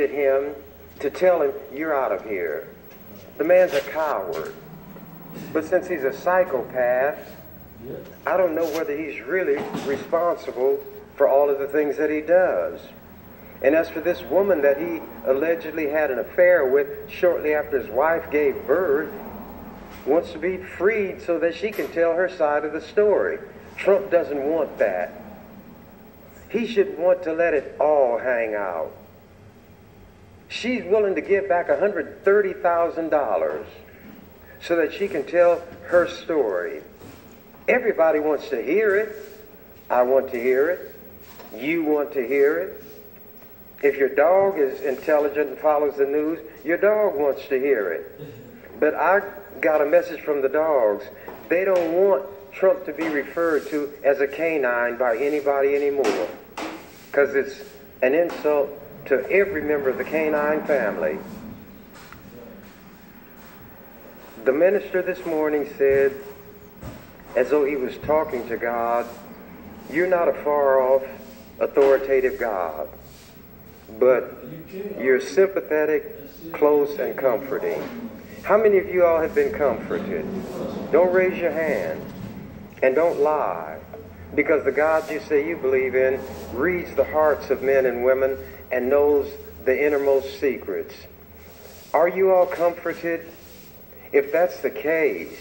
him to tell him, you're out of here. The man's a coward. But since he's a psychopath, I don't know whether he's really responsible for all of the things that he does. And as for this woman that he allegedly had an affair with shortly after his wife gave birth, wants to be freed so that she can tell her side of the story. Trump doesn't want that. He should want to let it all hang out. She's willing to give back $130,000 so that she can tell her story. Everybody wants to hear it. I want to hear it. You want to hear it. If your dog is intelligent and follows the news, your dog wants to hear it. But I got a message from the dogs. They don't want Trump to be referred to as a canine by anybody anymore, because it's an insult to every member of the canine family. The minister this morning said, as though he was talking to God, you're not a far-off, authoritative God, but you're sympathetic, close, and comforting. How many of you all have been comforted? Don't raise your hand, and don't lie, because the God you say you believe in reads the hearts of men and women and knows the innermost secrets. Are you all comforted? If that's the case,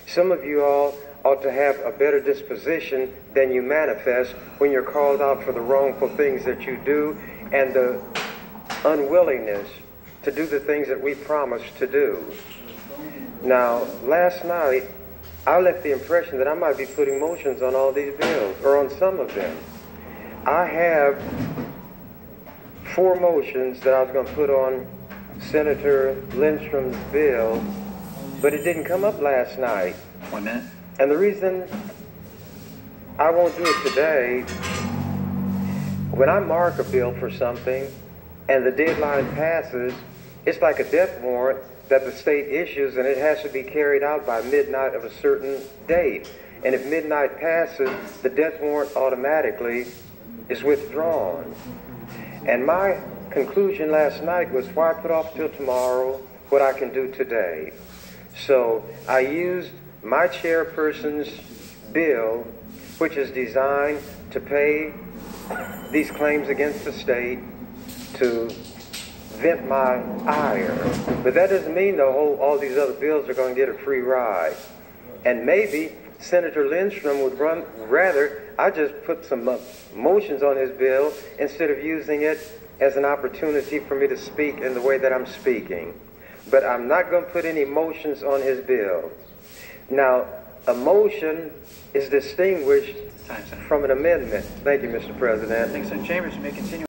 some of you all ought to have a better disposition than you manifest when you're called out for the wrongful things that you do and the unwillingness to do the things that we promised to do. Now, last night, I left the impression that I might be putting motions on all these bills, or on some of them. I have 4 motions that I was going to put on Senator Lindstrom's bill, but it didn't come up last night. 1 minute. And the reason I won't do it today, when I mark a bill for something and the deadline passes, it's like a death warrant that the state issues, and it has to be carried out by midnight of a certain date. And if midnight passes, the death warrant automatically is withdrawn. And my conclusion last night was, why put off till tomorrow what I can do today? So I used my chairperson's bill, which is designed to pay these claims against the state, to vent my ire. But that doesn't mean all these other bills are going to get a free ride. And maybe Senator Lindstrom would rather I just put some motions on his bill instead of using it as an opportunity for me to speak in the way that I'm speaking. But I'm not going to put any motions on his bill. Now, a motion is distinguished from an amendment. Thank you, Mr. President. Thanks, Senator Chambers. You may continue.